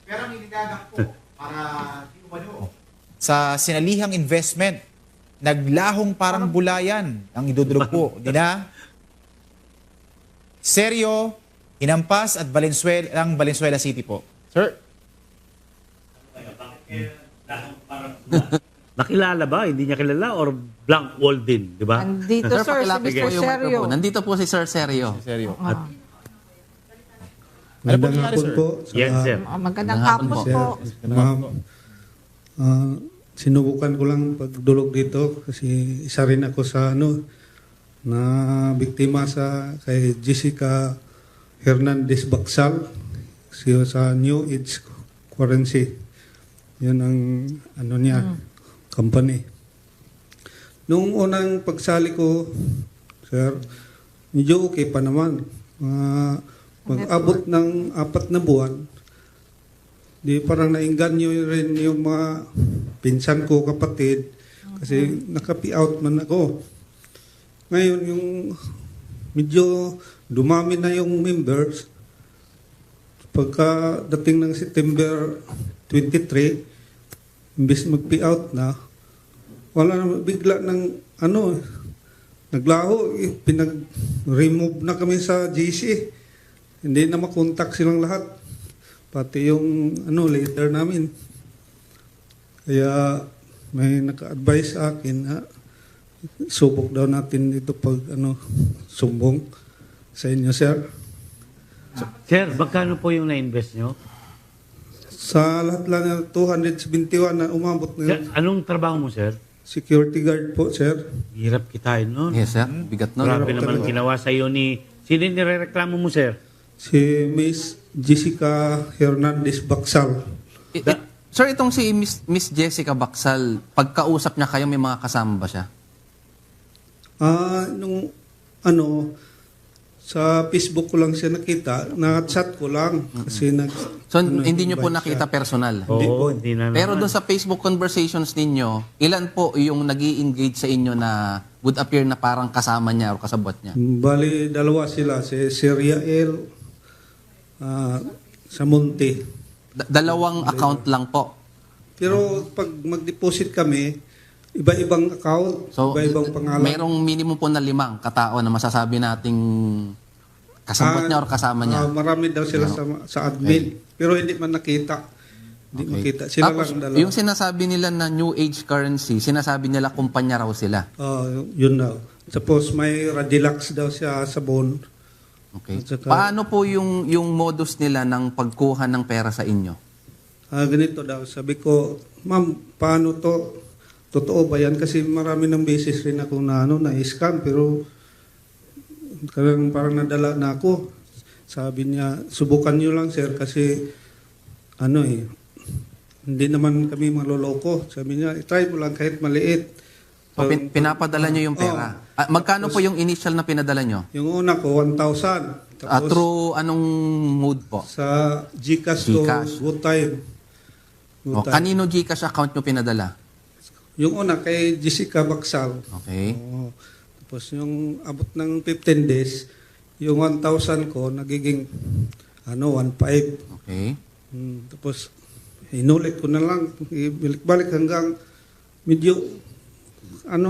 Pero may nilagak po para di umano. Sa sinalihang investment, naglahong parang bulayan ang idudulog po nila Sergio, Hinampas at Valenzuela City po. Sir? Nakilala ba? Hindi niya kilala or blank wall din, di ba? Nandito, sir, si pakilapit Mr. po yung Sergio. microphone. Nandito po si Sir Sergio. Sergio. At, Ano po Magandang nangyari, hapon sir? po. yes, sir. Magandang Magandang hapon hapon po. Ma'am, sinubukan ko lang pagdulog dito kasi isa rin ako sa na biktima kay Jessica Hernandez Bacsal sa New Age Currency. Yun ang niya, company. Nung unang pagsali ko, sir, medyo okay pa naman. Mag-abot ng 4 na buwan, di parang nainganyo rin yung mga pinsan ko, kapatid, kasi nakapi-out man ako. Ngayon, yung medyo dumami na yung members, pagka dating ng September 23, imbes mag-pi-out na, wala na, bigla ng naglaho, pinag-remove na kami sa GC. Hindi na makontak silang lahat. Pati yung leader namin. Kaya may naka-advise sa akin na subok daw natin dito pag sumbong sa inyo, sir. Sir, magkano po yung na-invest nyo? Sa lahat lang na 271 na umabot Sir, ngayon. anong trabaho mo, sir? Security guard po, sir. Hirap kitain nun. Yes, sir. Bigat no? Grabe Hirap naman talaga. ginawa sa'yo ni... Sino yung nirereklamo mo, sir? Si Miss Jessica Hernandez Bacsal. Sir, itong si Miss Jessica Bacsal, pagkausap niya kayo, may mga kasama ba siya? Nung sa Facebook ko lang siya nakita, na-chat ko lang kasi So, hindi niyo po invite nakita siya. personal? Oo, hindi na Pero naman. doon sa Facebook conversations ninyo, ilan po yung nag-i-engage sa inyo na would appear na parang kasama niya o kasabot niya? Bali, dalawa sila, si Syria El sa Monte. Dalawang account lang po. Pero pag mag-deposit kami, iba-ibang account, So, iba-ibang pangalan. mayroong minimum po na 5 katao na masasabi nating kasabot niya o kasama niya. Marami daw sila sa admin. Pero hindi man nakita. Hindi makita. Sila Tapos, lang dalawa. yung sinasabi nila na New Age currency, sinasabi nila kumpanya raw sila. Yun daw. Tapos may Radilax daw siya sabon. Okay. At saka- Paano po yung modus nila ng pagkuha ng pera sa inyo? Ganito daw. Sabi ko, ma'am, paano to? Totoo ba yan? Kasi marami ng beses rin ako na-scam. Pero parang nadala na ako. Sabi niya, subukan nyo lang, sir. Kasi hindi naman kami maloloko. Sabi niya, try mo lang kahit maliit. O, pinapadala nyo yung pera. Magkano po yung initial na pinadala nyo? Yung una ko, 1,000. Tapos Through anong mode po? sa GCash to GCash. Good Time. O, kanino Gcash account nyo pinadala? Yung una kay Jessica Bacsal. Okay. Oo. Tapos yung abot ng 15 days, yung 1,000 ko nagiging 1,500. Okay. Tapos inulit ko na lang, balik hanggang medyo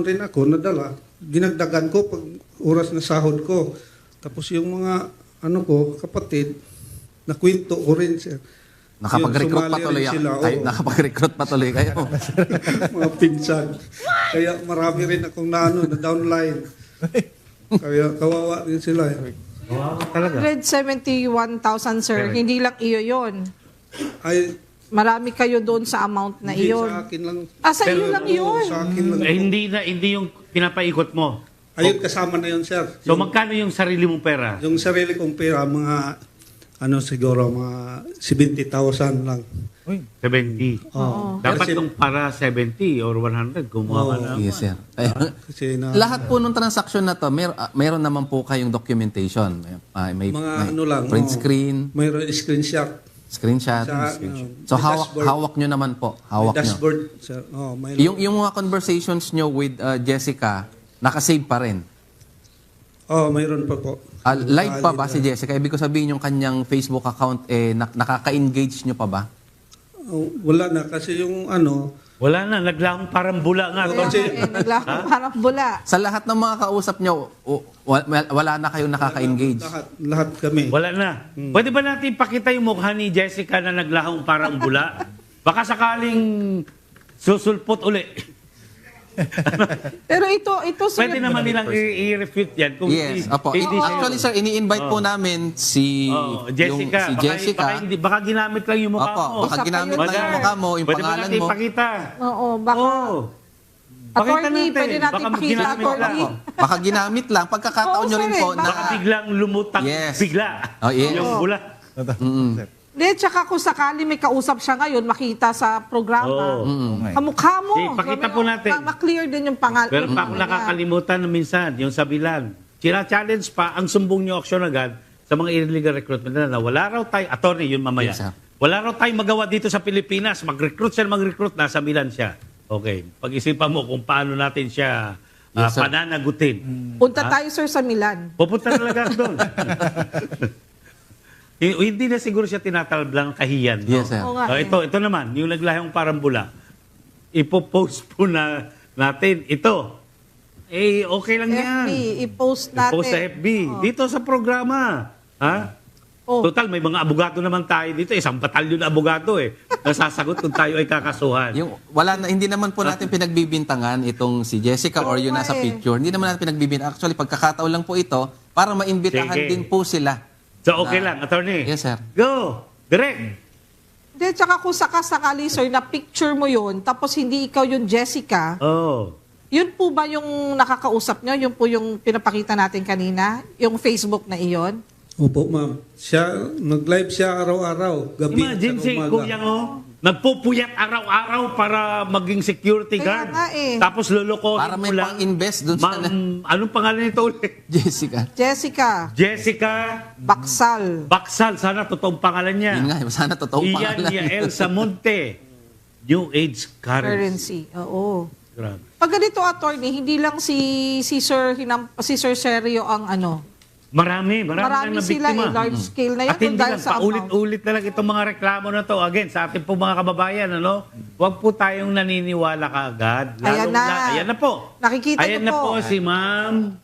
rin ako nadala. Dinagdagan ko pag oras na sahod ko. Tapos yung mga kapatid, nakwento ko rin, sir. Nakapag-recruit Yun, pa sumali tuloy rin sila, kayo. oo. Nakapag-recruit pa tuloy kayo. Mga pinsan. Kaya marami rin akong na downline. Kaya kawawa din sila. Wow, talaga. 171,000, sir. Correct. Hindi lang iyo yon. Ay, Marami kayo doon sa amount na hindi iyon. sa akin lang. Sa iyo lang Oo, yun. sa akin lang. Hindi yung pinapaikot mo. Ayun, kasama na yun, sir. So, magkano yung sarili mong pera? Yung sarili kong pera, mga, siguro, mga 70,000 lang. 70. Oo. Dapat Kasi- nung para 70 or 100, gumawa ka na. Yes, sir. Kasi Lahat po ng transaction na to, meron naman po kayong documentation. May Mga print screen, mayroon screenshot. screenshot. Sa, So may hawak, dashboard. hawak nyo naman po. May Hawak nyo. dashboard, sir. Oh, may Yung mga conversations nyo with Jessica, nakasave pa rin. mayroon pa po. Live pa ba si Jessica? Ibig ko sabihin yung kanyang Facebook account, nakaka-engage nyo pa ba? Wala na kasi yung ano, Wala na, naglahong parang bula nga. Kaya Tony. nga, naglakad parang bula. Sa lahat ng mga kausap nyo, wala na kayong nakaka-engage. lahat kami. Wala na. Pwede ba natin ipakita yung mukha ni Jessica na naglahong parang bula? Baka sakaling susulpot uli. Pero ito sir, Pwede naman nilang i-refute yan. Kung Yes, opo. hindi siya- Actually, sir, ini-invite po namin si, Jessica. si Jessica. Baka ginamit lang yung mukha Opo, mo. baka Isa pa ginamit yun, lang yung sir. mukha mo, yung Pwede ba pangalan natin mo. ipakita? oo, baka, Oo. Pakita attorney, natin. pwede natin Baka pakita, ginamit lang. attorney. Baka ginamit lang. Pagkakataon Oo, nyo sir, rin po eh, na... Baka biglang lumutang Yes. bigla. Oh, yes. Yung bula. Hindi, tsaka kung sakali may kausap siya ngayon, makita sa programa, Oo. kamukha mo. Sige, pakita po natin. Ma-clear din yung pangalan. Pero pa ako nakakalimutan na minsan, yung sa bilan. Challenge pa, ang sumbong nyo action agad sa mga illegal recruitment na wala raw tayo, attorney, yun mamaya. Yes, sir. Wala raw tayong magawa dito sa Pilipinas. Mag-recruit nasa Milan siya. Okay. Pag-isipan mo kung paano natin siya Yes, sir. pananagutin. Punta tayo, sir, sa Milan. Pupunta talaga ako doon. Hindi na siguro siya tinatalblang kahiyan. No? Yes, sir. Oo nga, Oh, eh. ito naman, yung naglahong parang bula. Ipopost po na natin. Ito. Okay lang yan. FB, i-post natin. Ipost sa FB. Dito sa programa. Ha? Oh. Total, may mga abogado naman tayo dito. Isang batalyon na abogado nasasagot kung tayo ay kakasuhan. Hindi naman po natin pinagbibintangan itong si Jessica or yung nasa picture. Hindi naman natin pinagbibintangan. Actually, pagkakataon lang po ito para maimbitahan Sige. din po sila. So, okay lang, attorney. Yes, sir. Go. Direct. Hindi, tsaka kung sakasakali, sir, na picture mo yun, tapos hindi ikaw yung Jessica, Oh. yun po ba yung nakakausap nyo? Yun po yung pinapakita natin kanina? Yung Facebook na iyon? Opo, ma'am. Nag-live siya araw-araw, gabi Imagine at si umaga. Kuyang nagpupuyat araw-araw para maging security Kaya guard. nga eh. Tapos lulukohin Para mo may lang. pang-invest dun sa Anong pangalan nito ulit? Jessica. Jessica Jessica Baksal. Baksal. Sana totoong pangalan niya. Yun nga, sana totoong Ian pangalan. Yael Samonte. New Age Currency. Currency. Oo. Grabe. Pag ganito, attorney, hindi lang si Sir Sergio ang ano. Marami Marami na sila biktima. large scale na yan. At hindi dahil lang, sa amount. paulit-ulit na lang itong mga reklamo na to. Again, sa ating po mga kababayan, huwag po tayong naniniwala kaagad. Ayan na. Ayan na po. Nakikita Ayan niyo na po. po si Ma'am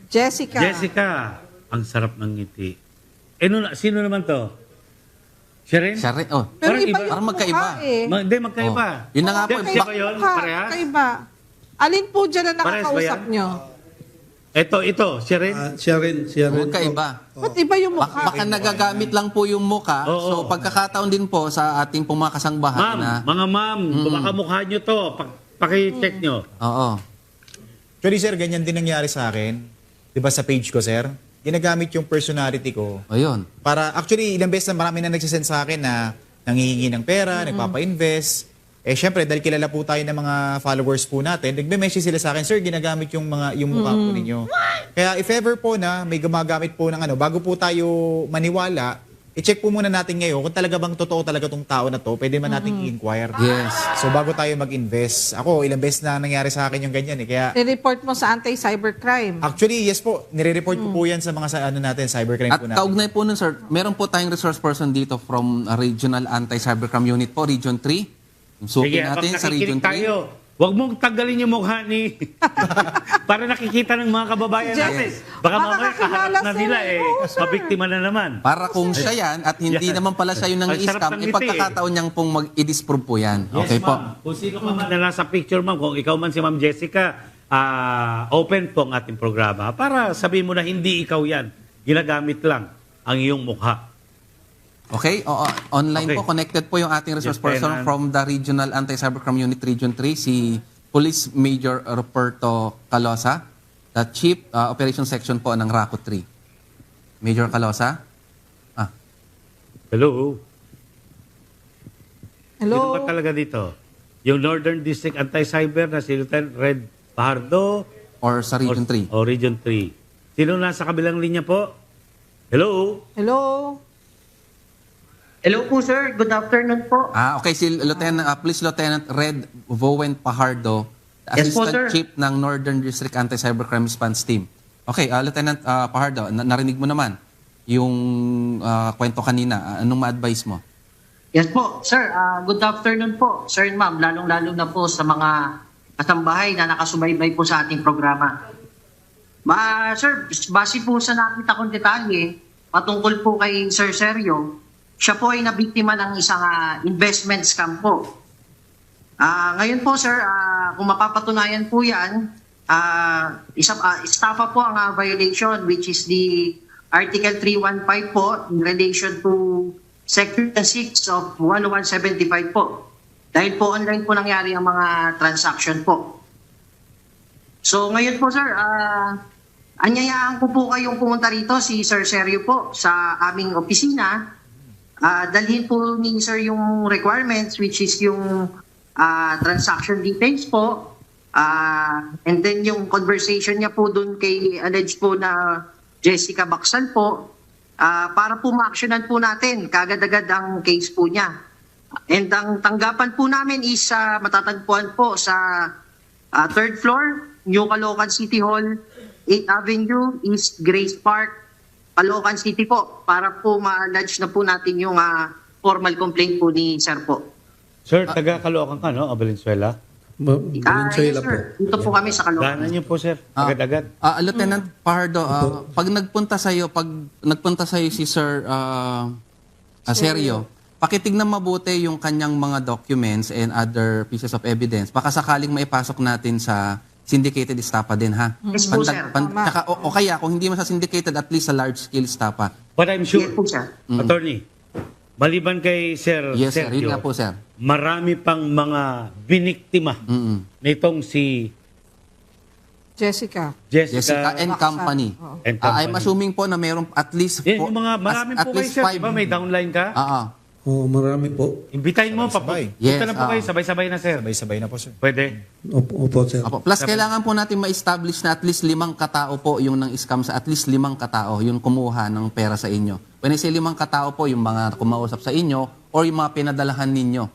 Jessica. Jessica. Ang sarap ng ngiti. Sino naman to? Siya rin? Siya rin, oh. Pero Parang iba iba. yung Parang magkaiba. mukha eh. Hindi, magkaiba. Oh. Yun na nga po. Siya ba yun? Mukha, Parehas? kakaiba. Alin po dyan na Parehas ba nakakausap yan? nyo? Ito, siya rin? Siya rin. Magkaiba. Ba't iba yung mukha? Baka nagagamit lang po yung muka. Oo. So, pagkakataon din po sa ating pong mga kasangbahan na... Mga ma'am, baka mukha nyo to. Paki-check nyo. Oo. Actually, sir, ganyan din nangyari sa akin. Di ba sa page ko, sir? Ginagamit yung personality ko O yun. para, actually, ilang beses na marami na nagsisend sa akin na nanghihingi ng pera, nagpapa-invest. Syempre, dahil kilala po tayo ng mga followers po natin, nagme-message sila sa akin, sir, ginagamit yung mukha po ninyo. Kaya if ever po na may gumagamit po ng bago po tayo maniwala, i-check po muna natin ngayon kung talaga bang totoo talaga tong tao na to, pwede man nating i-inquire. Yes. So bago tayo mag-invest, ako, ilang beses na nangyari sa akin yung ganyan Kaya I-report mo sa anti-cybercrime. actually, yes po, nire-report ko po yan sa mga natin, cybercrime At po natin. kaugnay po nun, sir, meron po tayong resource person dito from Regional Anti-Cybercrime Unit po, Region 3. Sukin natin sa Region 3. tayo. Huwag mong tanggalin yung mukha ni... para nakikita ng mga kababayan Yes. natin. Baka Baka mamaya kakilala kaharap na sir. nila Oo, sir. mabiktima na naman. Para kung siya yan at hindi Yan. naman pala siya yung nang Ang sarap i-scam, ng ngiti, ipagkakataon niyang pong mag-i-disprove po yan. Yes, Okay po. ma'am. Kung sino ka man na nasa picture, ma'am, kung ikaw man si Ma'am Jessica, open po ang ating programa para sabihin mo na hindi ikaw yan. Ginagamit lang ang iyong mukha. Okay? Oo, online Okay. po, connected po yung ating resource Yes, person Lieutenant. from the Regional Anti-Cybercrime Unit Region 3, si Police Major Roberto Calosa, the Chief Operations Section po ng RACO 3. Major Calosa? Hello? Sino Hello? ba talaga dito? Yung Northern District Anti-Cyber na si Lieutenant Red Fajardo Or sa Region 3? o Region 3. Sino nasa kabilang linya po? Hello? Hello? Hello po sir, good afternoon po. Okay, si Lieutenant, Police Lieutenant Red Vowen Pajardo, Yes po, Assistant sir. Chief ng Northern District Anti-Cybercrime Response Team. Okay, Lieutenant Pajardo, narinig mo naman yung kwento kanina. Anong ma-advise mo? Yes po, sir. Good afternoon po, sir and ma'am. Lalong-lalo na po sa mga kasambahay na nakasubaybay po sa ating programa. Sir, base po sa nakita kong detalye, patungkol po kay Sir Sergio, siya po ay nabiktima ng isang investment scam po. Ngayon po, sir, kung mapapatunayan po yan, estafa po ang violation, which is the Article 315 po in relation to Section 6 of 10175 po. Dahil po online po nangyari ang mga transaction po. So ngayon po, sir, anyayaan ko po kayong pumunta rito, si Sir Sergio po, sa aming opisina. Dalhin po ni Sir yung requirements, which is yung transaction details po. And then yung conversation niya po dun kay alleged po na Jessica Baksal po, para po ma-actionan po natin kagad-agad ang case po niya. And ang tanggapan po namin is matatagpuan po sa 3rd floor, New Caloocan City Hall, 8th Avenue, East Grace Park, Caloocan City po, para po ma-lodge na po natin yung formal complaint po ni Sir po. Sir, taga Caloocan ka, no? O Valenzuela? Valenzuela Yes, po. sir. Dito po kami sa Caloocan. Daanan niyo po, sir. Agad-agad. Lieutenant Pardo, pag nagpunta sa iyo si Sir Sergio, pakitignan mabuti yung kanyang mga documents and other pieces of evidence. Baka sakaling maipasok natin sa syndicated estafa din, ha? Yes po, sir. Tsaka, o kaya, kung hindi man sa syndicated, at least sa large-scale estafa. But I'm sure, Yes po, sir. attorney, maliban kay Sir Yes, sir. Sergio, Yun nga po, sir. marami pang mga biniktima nitong si Jessica. Jessica, and Baksal. company. Oo. and company. I'm assuming po na mayroon at least Yan, yung mga maraming at po kayo, least sir. five. Diba may downline ka? Oo, marami po. Imbitahin mo, Sabay-sabay. Punta Yes, na po kayo, sabay-sabay na, sir. Sabay-sabay na po, sir. Pwede. Opo, sir. Apo. Plus, kailangan po natin ma-establish na at least 5 katao po yung nang scam sa at least 5 katao yung kumuha ng pera sa inyo. When I say 5 katao po, yung mga kumausap sa inyo or yung mga pinadalahan ninyo.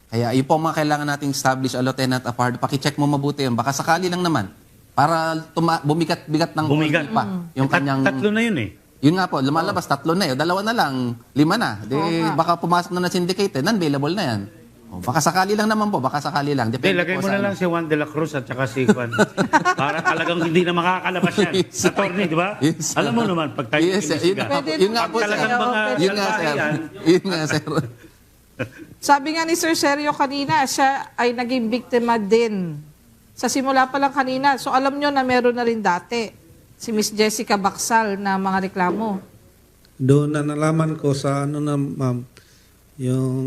Kaya yun po ang mga kailangan nating establish, Lieutenant Apardo. Pakicheck mo mabuti yun. Baka sakali lang naman para bumigat-bigat ng Bumigat. konti pa. Yung kanyang, Tatlo na yun eh. yun nga po, lumalabas, 3 na yun. 2 na lang, 5 na. Baka pumasok na na syndicated, non-available na yan. O, baka sakali lang naman po, baka sakali lang. Hindi, Depende lagay mo po sa na lang si Juan de la Cruz at saka si Juan. Para talagang hindi na makakalabas yan. Yes. Attorney, di ba? Yes. Alam mo naman, pag tayo Yes, sir. imbestiga, Yun nga po, sir. talagang mga Yun nga, sir. salbahe yan. Yun nga, sir. Sabi nga ni Sir Sergio kanina, siya ay naging biktima din. Sa simula pa lang kanina. So alam nyo na meron na rin dati si Miss Jessica Baksal na mga reklamo. Doon na nalaman ko sa ma'am, yung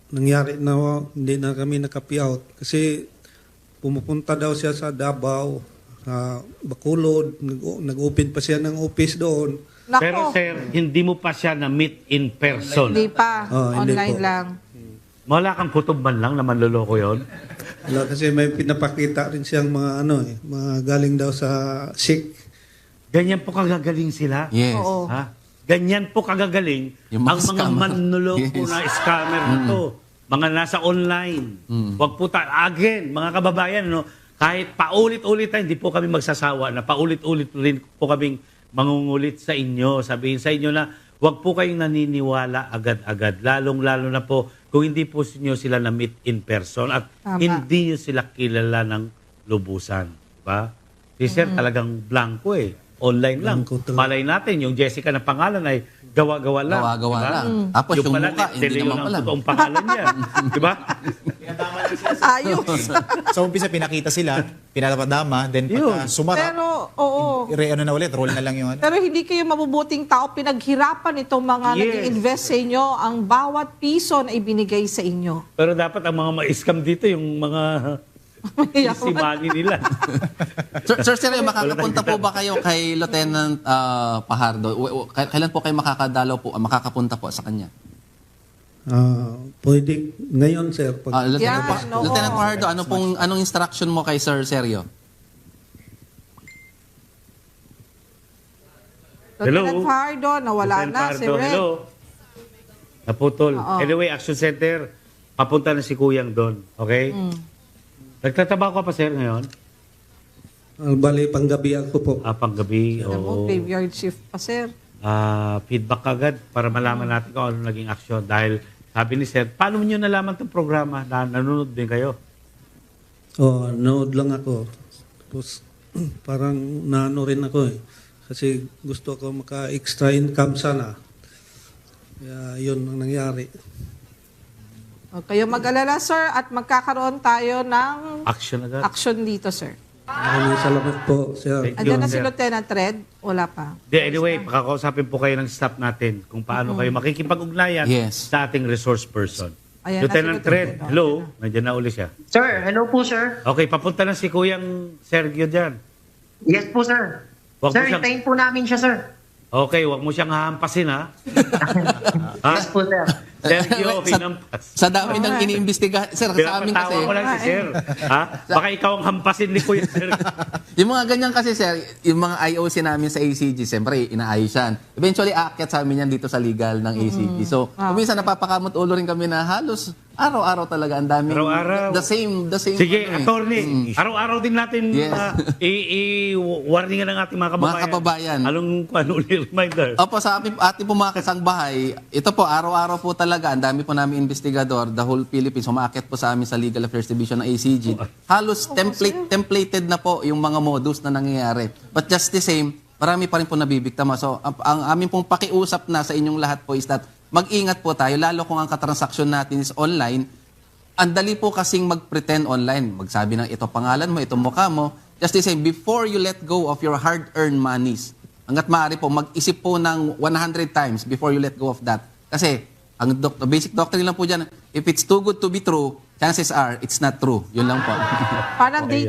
nangyari na hindi na kami nakapi-out. Kasi pumupunta daw siya sa Davao, sa Bacolod, nag-open pa siya ng office doon. Nako, Pero sir, hindi mo pa siya na-meet in person. hindi pa. Hindi Online po. lang. Wala kang kutob man lang na manloloko yun. Wala, kasi may pinapakita rin siyang mga mga galing daw sa sick. Ganyan po kagagaling sila. Yes. Oo. Ha? Ganyan po kagagaling Yung mga ang mga scammer. manloloko Yes. na scammer na to. Mga nasa online. Wag po again, mga kababayan, no, kahit paulit-ulit tayo, hindi po kami magsasawa na paulit-ulit rin po kaming mangungulit sa inyo. Sabihin sa inyo na wag po kayong naniniwala agad-agad. Lalong-lalo na po kung hindi po nyo sila na-meet in person at Tama. hindi nyo sila kilala ng lubusan. Diba? Si Sir talagang blanco eh. Online lang. Blanco talaga. Malay natin, yung Jessica na pangalan ay gawa-gawa lang. Gawa-gawa diba? lang. Tapos yung pala, mukha, hindi De Leon naman ang pala. totoong pangalan niya. Diba? Ayos. Sa umpisa, pinakita sila, pinapadama, then pagka Yun. sumarap, Pero, oo. na ulit, roll na lang yung ano. Pero hindi kayo mabubuting tao. Pinaghirapan itong mga Yes. nag-invest sa inyo. Ang bawat piso na ibinigay sa inyo. Pero dapat ang mga ma-scam dito, yung mga simani nila. Sir, makakapunta po ba kayo kay Lieutenant Pajardo? Kailan po kayo makakapunta po sa kanya? Pwede ngayon, sir. Yan, oo. Lieutenant Pajardo, anong instruction mo kay Sir Sergio? Hello? Lieutenant Pardo, nawala Lieutenant na si Pardo, Red. hello? Naputol. Oo. Anyway, Action Center, papunta na si Kuyang doon. Okay? Nagtatrabaho ka pa, sir, ngayon? Bali, panggabi ako po. Panggabi. Alam mo, Oo. graveyard shift pa, sir. Feedback agad para malaman natin kung ano naging aksyon. Dahil Sabi ni Sir, paano niyo nalaman itong programa na nanonood din kayo? Nood lang ako. Tapos parang naano rin ako eh. Kasi gusto ko maka-extra income sana. Kaya yun ang nangyari. Huwag kayo mag-alala, sir, at magkakaroon tayo ng Action agad. action dito, sir. Maraming salamat po, sir. Thank you, Andiyan na si sir. Lieutenant Red? Wala pa. Anyway, pakakausapin po kayo ng staff natin kung paano kayo makikipag-ugnayan Yes. sa ating resource person. Ayan na si Lieutenant Lieutenant Red, Red. hello. Nandiyan na uli siya. Sir, hello po, sir. Okay, papunta na si Kuyang Sergio dyan. Yes po, sir. Wag Sir, po siyang- hintayin po namin siya, sir. Okay, wag mo siyang hahampasin, ha? Ha? Yes po, sir. Sergio, Sa- hinampas. Sa dami ng iniimbestiga, sir, sa amin kasi, Pinapatawa ko lang si Sir. Ha? Baka ikaw ang hampasin ni Kuya Sir. yung mga ganyan kasi, sir, yung mga IOC namin sa ACG, siyempre, inaayos yan. Eventually, aakyat sa amin yan dito sa legal ng ACG. So, minsan napapakamot ulo rin kami na halos araw-araw talaga ang daming Araw-araw. the same Sige, ano eh. attorney, araw-araw din natin Yes. i-warningan ng ating mga kababayan. Mga kababayan. Ano ulit reminder? Opo, sa ating po mga kasangbahay, ito po, araw-araw po talaga, ang dami po namin investigador, the whole Philippines, umaakit po sa amin sa Legal Affairs Division ng ACG. Halos templated na po yung mga modus na nangyayari. But just the same, marami pa rin po nabibiktama. So, ang amin pong pakiusap na sa inyong lahat po is that mag-ingat po tayo, lalo kung ang katransaksyon natin is online. Ang dali po kasing mag-pretend online. Magsabi ng ito pangalan mo, ito mukha mo. Just the same, before you let go of your hard-earned monies, hanggat maaari po, mag-isip po ng 100 times before you let go of that. Kasi, ang basic doctrine lang po dyan, if it's too good to be true, chances are, it's not true. Yun lang po. Parang